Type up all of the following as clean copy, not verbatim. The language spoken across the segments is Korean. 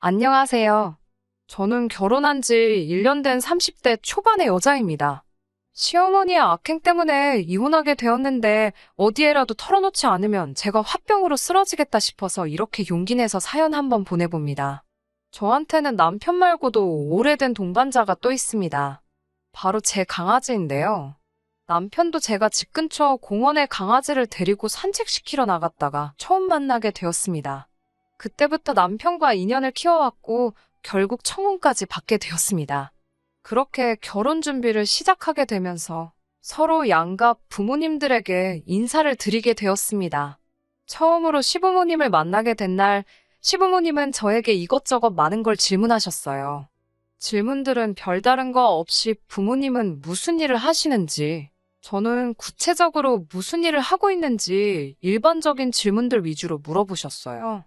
안녕하세요. 저는 결혼한 지 1년 된 30대 초반의 여자입니다. 시어머니의 악행 때문에 이혼하게 되었는데 어디에라도 털어놓지 않으면 제가 화병으로 쓰러지겠다 싶어서 이렇게 용기 내서 사연 한번 보내봅니다. 저한테는 남편 말고도 오래된 동반자가 또 있습니다. 바로 제 강아지인데요. 남편도 제가 집 근처 공원에 강아지를 데리고 산책시키러 나갔다가 처음 만나게 되었습니다. 그때부터 남편과 인연을 키워왔고 결국 청혼까지 받게 되었습니다. 그렇게 결혼 준비를 시작하게 되면서 서로 양가 부모님들에게 인사를 드리게 되었습니다. 처음으로 시부모님을 만나게 된 날, 시부모님은 저에게 이것저것 많은 걸 질문하셨어요. 질문들은 별다른 거 없이 부모님은 무슨 일을 하시는지, 저는 구체적으로 무슨 일을 하고 있는지 일반적인 질문들 위주로 물어보셨어요.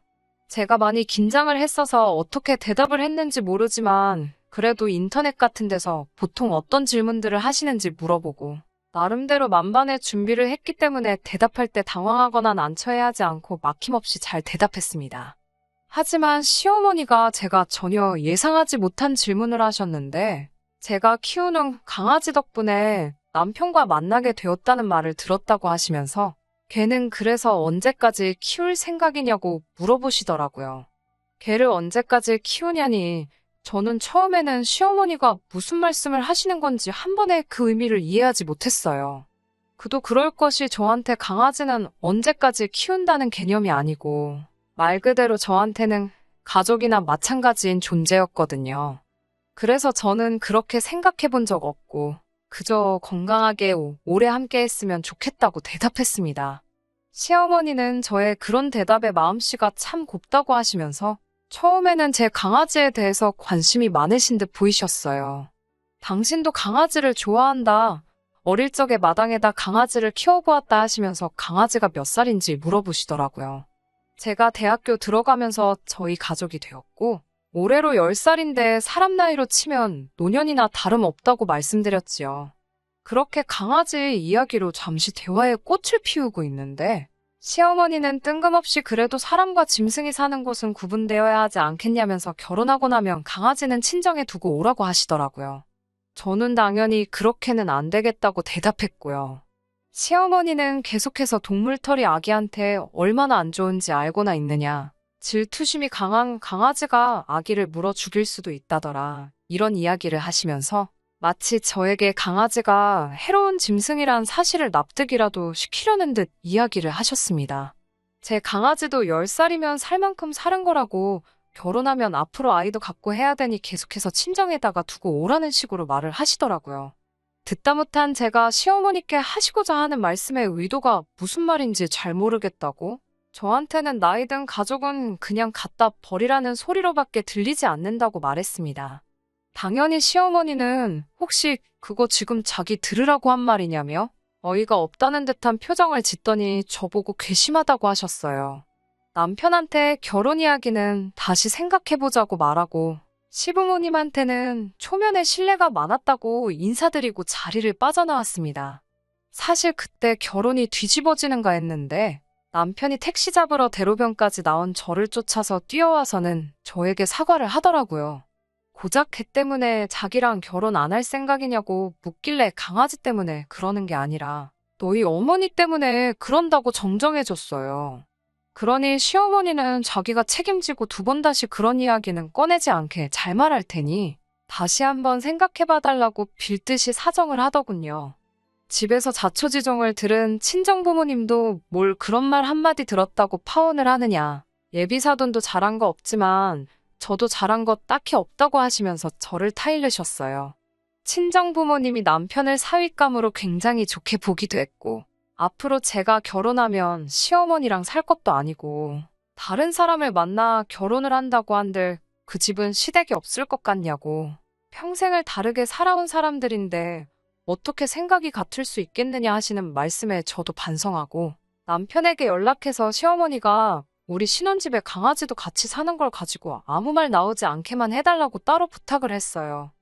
제가 많이 긴장을 했어서 어떻게 대답을 했는지 모르지만 그래도 인터넷 같은 데서 보통 어떤 질문들을 하시는지 물어보고 나름대로 만반의 준비를 했기 때문에 대답할 때 당황하거나 난처해하지 않고 막힘없이 잘 대답했습니다. 하지만 시어머니가 제가 전혀 예상하지 못한 질문을 하셨는데 제가 키우는 강아지 덕분에 남편과 만나게 되었다는 말을 들었다고 하시면서 걔는 그래서 언제까지 키울 생각이냐고 물어보시더라고요. 걔를 언제까지 키우냐니 저는 처음에는 시어머니가 무슨 말씀을 하시는 건지 한 번에 그 의미를 이해하지 못했어요. 그도 그럴 것이 저한테 강아지는 언제까지 키운다는 개념이 아니고 말 그대로 저한테는 가족이나 마찬가지인 존재였거든요. 그래서 저는 그렇게 생각해 본 적 없고 그저 건강하게 오래 함께 했으면 좋겠다고 대답했습니다. 시어머니는 저의 그런 대답에 마음씨가 참 곱다고 하시면서 처음에는 제 강아지에 대해서 관심이 많으신 듯 보이셨어요. 당신도 강아지를 좋아한다. 어릴 적에 마당에다 강아지를 키워보았다 하시면서 강아지가 몇 살인지 물어보시더라고요. 제가 대학교 들어가면서 저희 가족이 되었고 올해로 10살인데 사람 나이로 치면 노년이나 다름없다고 말씀드렸지요. 그렇게 강아지 이야기로 잠시 대화의 꽃을 피우고 있는데 시어머니는 뜬금없이 그래도 사람과 짐승이 사는 곳은 구분되어야 하지 않겠냐면서 결혼하고 나면 강아지는 친정에 두고 오라고 하시더라고요. 저는 당연히 그렇게는 안 되겠다고 대답했고요. 시어머니는 계속해서 동물털이 아기한테 얼마나 안 좋은지 알고나 있느냐. 질투심이 강한 강아지가 아기를 물어 죽일 수도 있다더라. 이런 이야기를 하시면서 마치 저에게 강아지가 해로운 짐승이란 사실을 납득이라도 시키려는 듯 이야기를 하셨습니다. 제 강아지도 10살이면 살 만큼 사는 거라고 결혼하면 앞으로 아이도 갖고 해야 되니 계속해서 친정에다가 두고 오라는 식으로 말을 하시더라고요. 듣다 못한 제가 시어머니께 하시고자 하는 말씀의 의도가 무슨 말인지 잘 모르겠다고 저한테는 나이든 가족은 그냥 갖다 버리라는 소리로밖에 들리지 않는다고 말했습니다. 당연히 시어머니는 혹시 그거 지금 자기 들으라고 한 말이냐며 어이가 없다는 듯한 표정을 짓더니 저보고 괘씸하다고 하셨어요. 남편한테 결혼 이야기는 다시 생각해보자고 말하고 시부모님한테는 초면에 신뢰가 많았다고 인사드리고 자리를 빠져나왔습니다. 사실 그때 결혼이 뒤집어지는가 했는데 남편이 택시 잡으러 대로변까지 나온 저를 쫓아서 뛰어와서는 저에게 사과를 하더라고요. 고작 걔 때문에 자기랑 결혼 안 할 생각이냐고 묻길래 강아지 때문에 그러는 게 아니라 너희 어머니 때문에 그런다고 정정해줬어요. 그러니 시어머니는 자기가 책임지고 두 번 다시 그런 이야기는 꺼내지 않게 잘 말할 테니 다시 한번 생각해봐달라고 빌듯이 사정을 하더군요. 집에서 자초지종을 들은 친정부모님도 뭘 그런 말 한마디 들었다고 파혼을 하느냐. 예비사돈도 잘한 거 없지만 저도 잘한 거 딱히 없다고 하시면서 저를 타일르셨어요. 친정부모님이 남편을 사윗감으로 굉장히 좋게 보기도 했고 앞으로 제가 결혼하면 시어머니랑 살 것도 아니고 다른 사람을 만나 결혼을 한다고 한들 그 집은 시댁이 없을 것 같냐고 평생을 다르게 살아온 사람들인데 어떻게 생각이 같을 수 있겠느냐 하시는 말씀에 저도 반성하고 남편에게 연락해서 시어머니가 우리 신혼집에 강아지도 같이 사는 걸 가지고 아무 말 나오지 않게만 해달라고 따로 부탁을 했어요.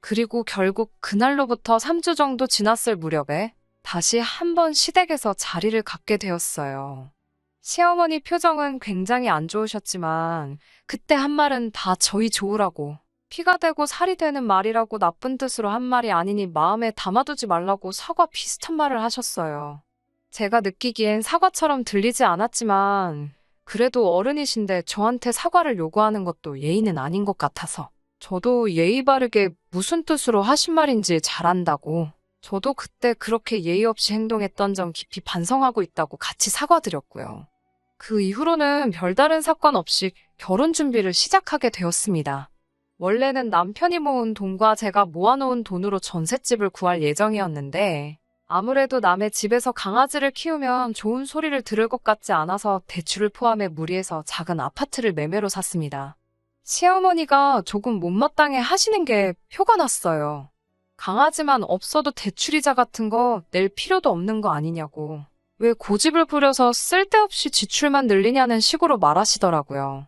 그리고 결국 그날로부터 3주 정도 지났을 무렵에 다시 한번 시댁에서 자리를 갖게 되었어요. 시어머니 표정은 굉장히 안 좋으셨지만 그때 한 말은 다 저희 좋으라고, 피가 되고 살이 되는 말이라고 나쁜 뜻으로 한 말이 아니니 마음에 담아두지 말라고 사과 비슷한 말을 하셨어요. 제가 느끼기엔 사과처럼 들리지 않았지만 그래도 어른이신데 저한테 사과를 요구하는 것도 예의는 아닌 것 같아서 저도 예의 바르게 무슨 뜻으로 하신 말인지 잘 안다고, 저도 그때 그렇게 예의 없이 행동했던 점 깊이 반성하고 있다고 같이 사과드렸고요. 그 이후로는 별다른 사건 없이 결혼 준비를 시작하게 되었습니다. 원래는 남편이 모은 돈과 제가 모아놓은 돈으로 전셋집을 구할 예정이었는데 아무래도 남의 집에서 강아지를 키우면 좋은 소리를 들을 것 같지 않아서 대출을 포함해 무리해서 작은 아파트를 매매로 샀습니다. 시어머니가 조금 못마땅해 하시는 게 표가 났어요. 강아지만 없어도 대출이자 같은 거 낼 필요도 없는 거 아니냐고. 왜 고집을 부려서 쓸데없이 지출만 늘리냐는 식으로 말하시더라고요.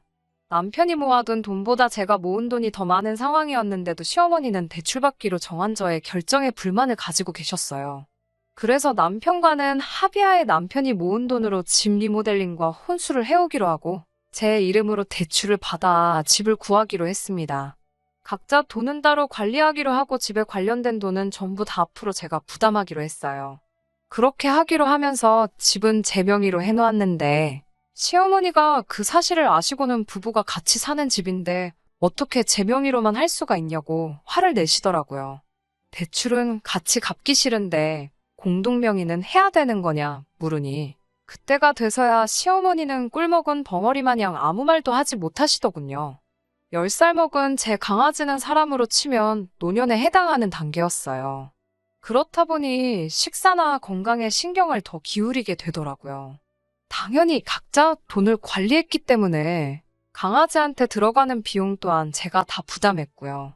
남편이 모아둔 돈보다 제가 모은 돈이 더 많은 상황이었는데도 시어머니는 대출받기로 정한 저의 결정에 불만을 가지고 계셨어요. 그래서 남편과는 합의하에 남편이 모은 돈으로 집 리모델링과 혼수를 해오기로 하고 제 이름으로 대출을 받아 집을 구하기로 했습니다. 각자 돈은 따로 관리하기로 하고 집에 관련된 돈은 전부 다 앞으로 제가 부담하기로 했어요. 그렇게 하기로 하면서 집은 제 명의로 해놓았는데 시어머니가 그 사실을 아시고는 부부가 같이 사는 집인데 어떻게 제 명의로만 할 수가 있냐고 화를 내시더라고요. 대출은 같이 갚기 싫은데 공동 명의는 해야 되는 거냐 물으니 그때가 돼서야 시어머니는 꿀먹은 벙어리 마냥 아무 말도 하지 못하시더군요. 10살 먹은 제 강아지는 사람으로 치면 노년에 해당하는 단계였어요. 그렇다 보니 식사나 건강에 신경을 더 기울이게 되더라고요. 당연히 각자 돈을 관리했기 때문에 강아지한테 들어가는 비용 또한 제가 다 부담했고요.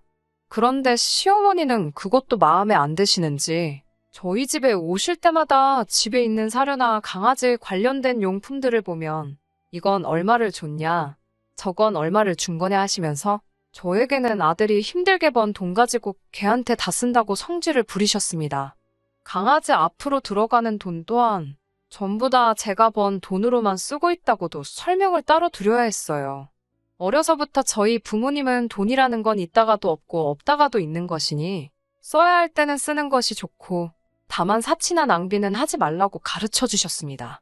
그런데 시어머니는 그것도 마음에 안 드시는지 저희 집에 오실 때마다 집에 있는 사료나 강아지 관련된 용품들을 보면 이건 얼마를 줬냐, 저건 얼마를 준 거냐 하시면서 저에게는 아들이 힘들게 번 돈 가지고 걔한테 다 쓴다고 성질을 부리셨습니다. 강아지 앞으로 들어가는 돈 또한 전부 다 제가 번 돈으로만 쓰고 있다고도 설명을 따로 드려야 했어요. 어려서부터 저희 부모님은 돈이라는 건 있다가도 없고 없다가도 있는 것이니 써야 할 때는 쓰는 것이 좋고 다만 사치나 낭비는 하지 말라고 가르쳐 주셨습니다.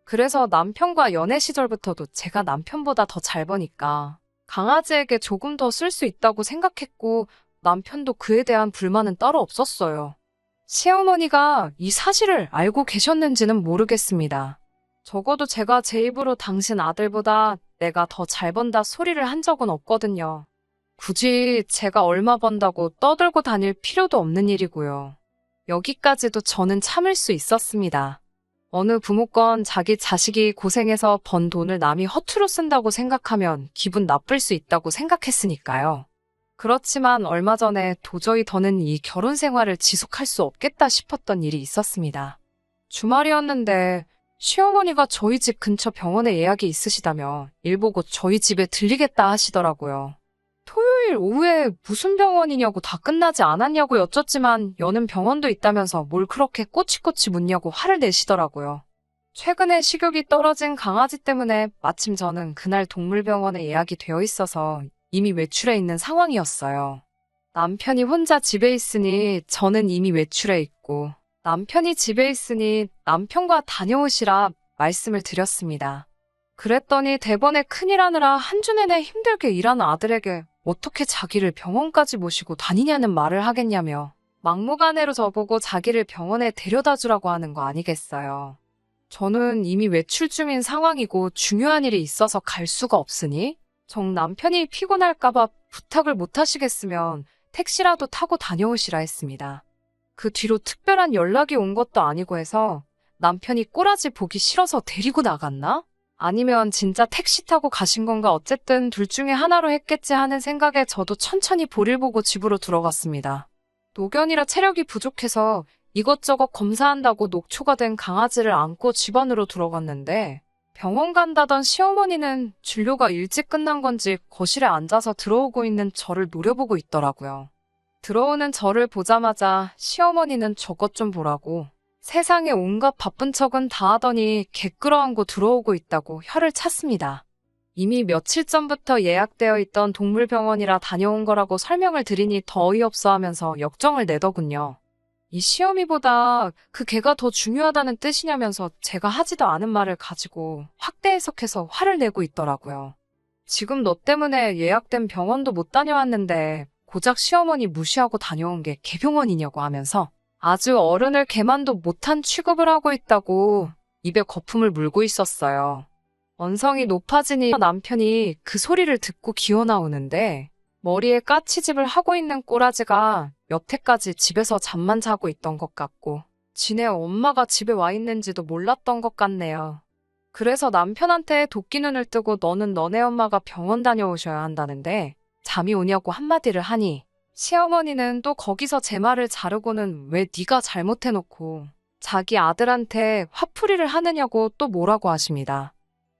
그래서 남편과 연애 시절부터도 제가 남편보다 더 잘 버니까 강아지에게 조금 더 쓸 수 있다고 생각했고 남편도 그에 대한 불만은 따로 없었어요. 시어머니가 이 사실을 알고 계셨는지는 모르겠습니다. 적어도 제가 제 입으로 당신 아들보다 내가 더 잘 번다 소리를 한 적은 없거든요. 굳이 제가 얼마 번다고 떠들고 다닐 필요도 없는 일이고요. 여기까지도 저는 참을 수 있었습니다. 어느 부모건 자기 자식이 고생해서 번 돈을 남이 허투루 쓴다고 생각하면 기분 나쁠 수 있다고 생각했으니까요. 그렇지만 얼마 전에 도저히 더는 이 결혼 생활을 지속할 수 없겠다 싶었던 일이 있었습니다. 주말이었는데 시어머니가 저희 집 근처 병원에 예약이 있으시다며 일 보고 저희 집에 들리겠다 하시더라고요. 토요일 오후에 무슨 병원이냐고 다 끝나지 않았냐고 여쭙지만 여는 병원도 있다면서 뭘 그렇게 꼬치꼬치 묻냐고 화를 내시더라고요. 최근에 식욕이 떨어진 강아지 때문에 마침 저는 그날 동물병원에 예약이 되어 있어서 이미 외출해 있는 상황이었어요. 남편이 혼자 집에 있으니 저는 이미 외출해 있고 남편이 집에 있으니 남편과 다녀오시라 말씀을 드렸습니다. 그랬더니 대번에 큰일 하느라 한 주 내내 힘들게 일하는 아들에게 어떻게 자기를 병원까지 모시고 다니냐는 말을 하겠냐며 막무가내로 저보고 자기를 병원에 데려다 주라고 하는 거 아니겠어요. 저는 이미 외출 중인 상황이고 중요한 일이 있어서 갈 수가 없으니 정 남편이 피곤할까봐 부탁을 못 하시겠으면 택시라도 타고 다녀오시라 했습니다. 그 뒤로 특별한 연락이 온 것도 아니고 해서 남편이 꼬라지 보기 싫어서 데리고 나갔나? 아니면 진짜 택시 타고 가신 건가 어쨌든 둘 중에 하나로 했겠지 하는 생각에 저도 천천히 볼일 보고 집으로 들어갔습니다. 노견이라 체력이 부족해서 이것저것 검사한다고 녹초가 된 강아지를 안고 집 안으로 들어갔는데 병원 간다던 시어머니는 진료가 일찍 끝난 건지 거실에 앉아서 들어오고 있는 저를 노려보고 있더라고요. 들어오는 저를 보자마자 시어머니는 저것 좀 보라고 세상에 온갖 바쁜 척은 다 하더니 개 끌어안고 들어오고 있다고 혀를 찼습니다. 이미 며칠 전부터 예약되어 있던 동물병원이라 다녀온 거라고 설명을 드리니 더 어이없어 하면서 역정을 내더군요. 이 시어미보다 그 개가 더 중요하다는 뜻이냐면서 제가 하지도 않은 말을 가지고 확대 해석해서 화를 내고 있더라고요. 지금 너 때문에 예약된 병원도 못 다녀왔는데 고작 시어머니 무시하고 다녀온 게 개병원이냐고 하면서 아주 어른을 개만도 못한 취급을 하고 있다고 입에 거품을 물고 있었어요. 언성이 높아지니 남편이 그 소리를 듣고 기어나오는데 머리에 까치집을 하고 있는 꼬라지가 여태까지 집에서 잠만 자고 있던 것 같고 지네 엄마가 집에 와 있는지도 몰랐던 것 같네요. 그래서 남편한테 도끼눈을 뜨고 너는 너네 엄마가 병원 다녀오셔야 한다는데 잠이 오냐고 한마디를 하니 시어머니는 또 거기서 제 말을 자르고는 왜 네가 잘못해놓고 자기 아들한테 화풀이를 하느냐고 또 뭐라고 하십니다.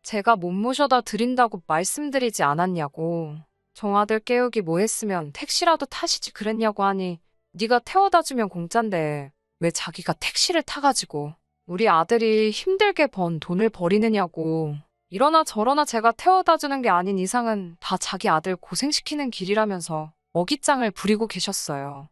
제가 못 모셔다 드린다고 말씀드리지 않았냐고. 정아들 깨우기 뭐 했으면 택시라도 타시지 그랬냐고 하니 네가 태워다 주면 공짠데 왜 자기가 택시를 타가지고 우리 아들이 힘들게 번 돈을 버리느냐고. 이러나 저러나 제가 태워다 주는 게 아닌 이상은 다 자기 아들 고생시키는 길이라면서 어깃장을 부리고 계셨어요.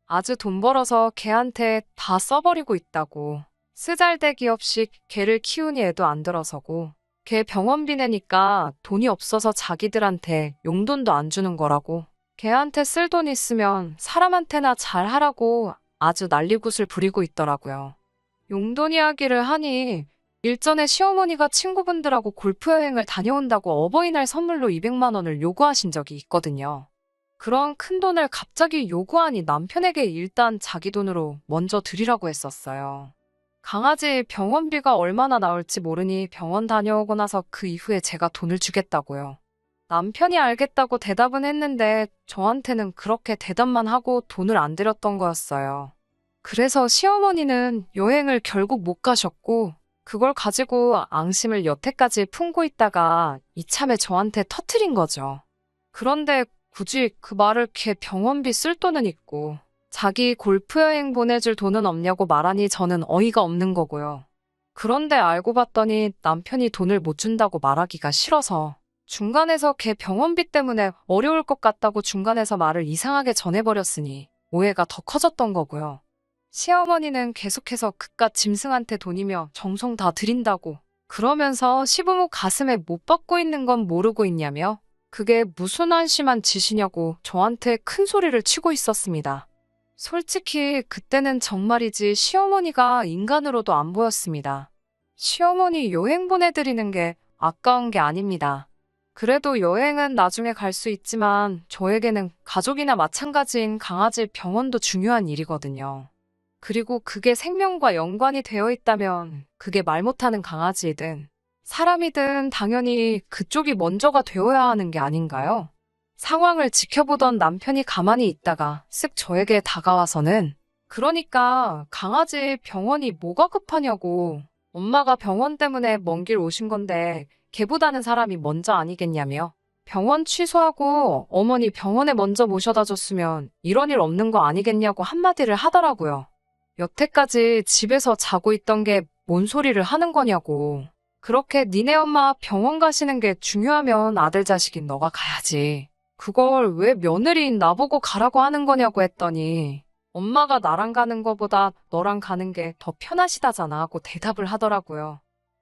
아주 돈 벌어서 걔한테 다 써버리고 있다고. 쓰잘데기 없이 걔를 키우니 애도 안 들어서고 걔 병원비 내니까 돈이 없어서 자기들한테 용돈도 안 주는 거라고. 걔한테 쓸 돈 있으면 사람한테나 잘하라고 아주 난리굿을 부리고 있더라고요. 용돈 이야기를 하니 일전에 시어머니가 친구분들하고 골프 여행을 다녀온다고 어버이날 선물로 200만 원을 요구하신 적이 있거든요. 그런 큰 돈을 갑자기 요구하니 남편에게 일단 자기 돈으로 먼저 드리라고 했었어요. 강아지 병원비가 얼마나 나올지 모르니 병원 다녀오고 나서 그 이후에 제가 돈을 주겠다고요. 남편이 알겠다고 대답은 했는데 저한테는 그렇게 대답만 하고 돈을 안 드렸던 거였어요. 그래서 시어머니는 여행을 결국 못 가셨고 그걸 가지고 앙심을 여태까지 품고 있다가 이참에 저한테 터트린 거죠. 그런데 굳이 그 말을 걔 병원비 쓸 돈은 있고 자기 골프 여행 보내줄 돈은 없냐고 말하니 저는 어이가 없는 거고요. 그런데 알고 봤더니 남편이 돈을 못 준다고 말하기가 싫어서 중간에서 걔 병원비 때문에 어려울 것 같다고 중간에서 말을 이상하게 전해버렸으니 오해가 더 커졌던 거고요. 시어머니는 계속해서 그깟 짐승한테 돈이며 정성 다 드린다고 그러면서 시부모 가슴에 못 박고 있는 건 모르고 있냐며 그게 무슨 한심한 짓이냐고 저한테 큰 소리를 치고 있었습니다. 솔직히 그때는 정말이지 시어머니가 인간으로도 안 보였습니다. 시어머니 여행 보내드리는 게 아까운 게 아닙니다. 그래도 여행은 나중에 갈 수 있지만 저에게는 가족이나 마찬가지인 강아지 병원도 중요한 일이거든요. 그리고 그게 생명과 연관이 되어 있다면 그게 말 못하는 강아지이든 사람이든 당연히 그쪽이 먼저가 되어야 하는 게 아닌가요? 상황을 지켜보던 남편이 가만히 있다가 쓱 저에게 다가와서는 그러니까 강아지 병원이 뭐가 급하냐고. 엄마가 병원 때문에 먼 길 오신 건데 걔보다는 사람이 먼저 아니겠냐며. 병원 취소하고 어머니 병원에 먼저 모셔다 줬으면 이런 일 없는 거 아니겠냐고 한마디를 하더라고요. 여태까지 집에서 자고 있던 게 뭔 소리를 하는 거냐고. 그렇게 니네 엄마 병원 가시는 게 중요하면 아들 자식인 너가 가야지. 그걸 왜 며느리인 나보고 가라고 하는 거냐고 했더니 엄마가 나랑 가는 거보다 너랑 가는 게 더 편하시다잖아 하고 대답을 하더라고요.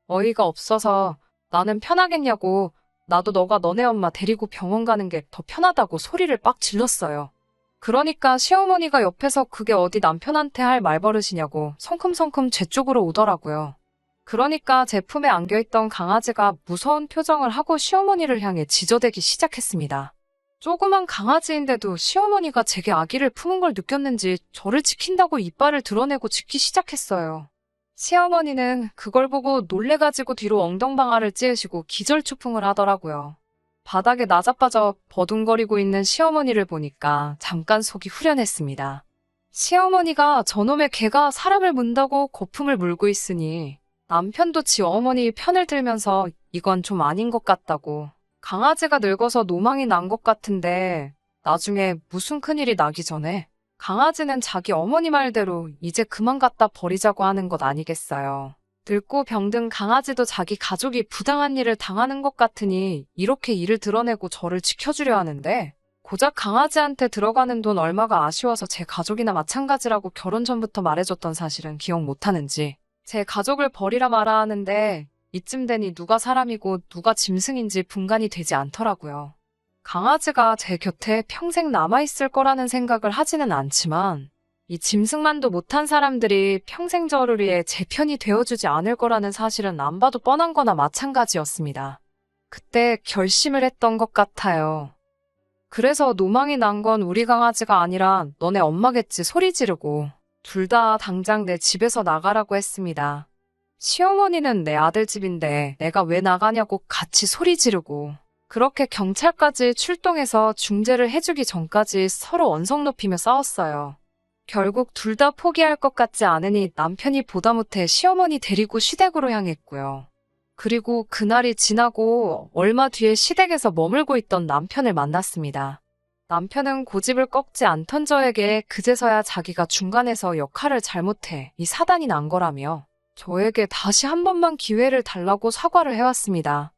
어이가 없어서 나는 편하겠냐고 나도 너가 너네 엄마 데리고 병원 가는 게 더 편하다고 소리를 빡 질렀어요. 그러니까 시어머니가 옆에서 그게 어디 남편한테 할 말버릇이냐고 성큼성큼 제 쪽으로 오더라고요. 그러니까 제 품에 안겨있던 강아지가 무서운 표정을 하고 시어머니를 향해 지저대기 시작했습니다. 조그만 강아지인데도 시어머니가 제게 아기를 품은 걸 느꼈는지 저를 지킨다고 이빨을 드러내고 짖기 시작했어요. 시어머니는 그걸 보고 놀래가지고 뒤로 엉덩방아를 찌으시고 기절초풍을 하더라고요. 바닥에 나자빠져 버둥거리고 있는 시어머니를 보니까 잠깐 속이 후련했습니다. 시어머니가 저놈의 개가 사람을 문다고 거품을 물고 있으니 남편도 지 어머니 편을 들면서 이건 좀 아닌 것 같다고. 강아지가 늙어서 노망이 난 것 같은데 나중에 무슨 큰일이 나기 전에 강아지는 자기 어머니 말대로 이제 그만 갖다 버리자고 하는 것 아니겠어요. 늙고 병든 강아지도 자기 가족이 부당한 일을 당하는 것 같으니 이렇게 일을 드러내고 저를 지켜주려 하는데, 고작 강아지한테 들어가는 돈 얼마가 아쉬워서 제 가족이나 마찬가지라고 결혼 전부터 말해줬던 사실은 기억 못하는지, 제 가족을 버리라 마라 하는데 이쯤 되니 누가 사람이고 누가 짐승인지 분간이 되지 않더라고요. 강아지가 제 곁에 평생 남아있을 거라는 생각을 하지는 않지만, 이 짐승만도 못한 사람들이 평생 저를 위해 제 편이 되어주지 않을 거라는 사실은 안 봐도 뻔한 거나 마찬가지였습니다. 그때 결심을 했던 것 같아요. 그래서 노망이 난 건 우리 강아지가 아니라 너네 엄마겠지 소리 지르고 둘 다 당장 내 집에서 나가라고 했습니다. 시어머니는 내 아들 집인데 내가 왜 나가냐고 같이 소리 지르고, 그렇게 경찰까지 출동해서 중재를 해주기 전까지 서로 언성 높이며 싸웠어요. 결국 둘 다 포기할 것 같지 않으니 남편이 보다 못해 시어머니 데리고 시댁으로 향했고요. 그리고 그날이 지나고 얼마 뒤에 시댁에서 머물고 있던 남편을 만났습니다. 남편은 고집을 꺾지 않던 저에게 그제서야 자기가 중간에서 역할을 잘못해 이 사단이 난 거라며 저에게 다시 한 번만 기회를 달라고 사과를 해왔습니다.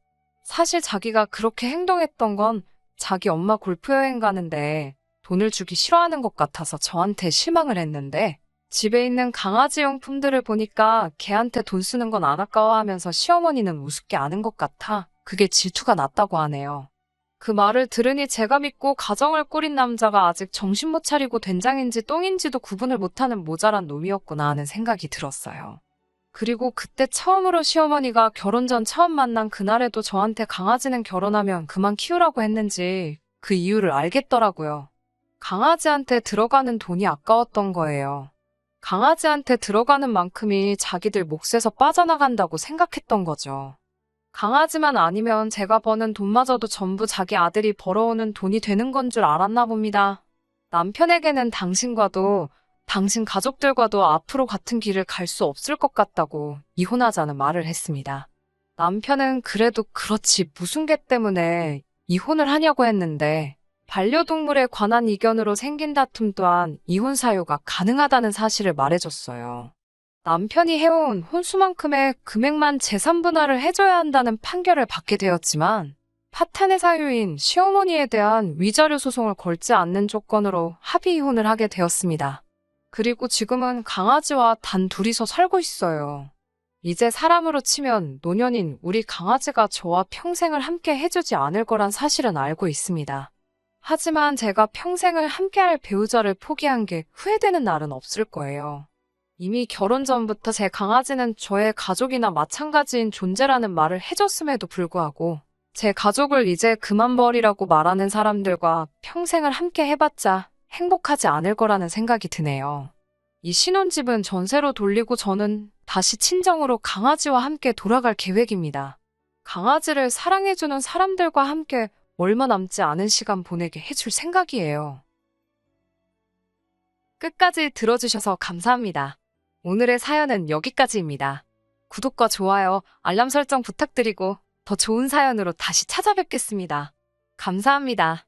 사실 자기가 그렇게 행동했던 건 자기 엄마 골프 여행 가는데 돈을 주기 싫어하는 것 같아서 저한테 실망을 했는데, 집에 있는 강아지 용품들을 보니까 걔한테 돈 쓰는 건 안 아까워하면서 시어머니는 우습게 아는 것 같아 그게 질투가 났다고 하네요. 그 말을 들으니 제가 믿고 가정을 꾸린 남자가 아직 정신 못 차리고 된장인지 똥인지도 구분을 못하는 모자란 놈이었구나 하는 생각이 들었어요. 그리고 그때 처음으로 시어머니가 결혼 전 처음 만난 그날에도 저한테 강아지는 결혼하면 그만 키우라고 했는지 그 이유를 알겠더라고요. 강아지한테 들어가는 돈이 아까웠던 거예요. 강아지한테 들어가는 만큼이 자기들 몫에서 빠져나간다고 생각했던 거죠. 강아지만 아니면 제가 버는 돈마저도 전부 자기 아들이 벌어오는 돈이 되는 건 줄 알았나 봅니다. 남편에게는 당신과도 당신 가족들과도 앞으로 같은 길을 갈 수 없을 것 같다고 이혼하자는 말을 했습니다. 남편은 그래도 그렇지 무슨 개 때문에 이혼을 하냐고 했는데, 반려동물에 관한 이견으로 생긴 다툼 또한 이혼 사유가 가능하다는 사실을 말해줬어요. 남편이 해온 혼수만큼의 금액만 재산 분할을 해줘야 한다는 판결을 받게 되었지만, 파탄의 사유인 시어머니에 대한 위자료 소송을 걸지 않는 조건으로 합의 이혼을 하게 되었습니다. 그리고 지금은 강아지와 단 둘이서 살고 있어요. 이제 사람으로 치면 노년인 우리 강아지가 저와 평생을 함께 해주지 않을 거란 사실은 알고 있습니다. 하지만 제가 평생을 함께할 배우자를 포기한 게 후회되는 날은 없을 거예요. 이미 결혼 전부터 제 강아지는 저의 가족이나 마찬가지인 존재라는 말을 해줬음에도 불구하고 제 가족을 이제 그만 버리라고 말하는 사람들과 평생을 함께 해봤자 행복하지 않을 거라는 생각이 드네요. 이 신혼집은 전세로 돌리고 저는 다시 친정으로 강아지와 함께 돌아갈 계획입니다. 강아지를 사랑해주는 사람들과 함께 얼마 남지 않은 시간 보내게 해줄 생각이에요. 끝까지 들어주셔서 감사합니다. 오늘의 사연은 여기까지입니다. 구독과 좋아요, 알람 설정 부탁드리고 더 좋은 사연으로 다시 찾아뵙겠습니다. 감사합니다.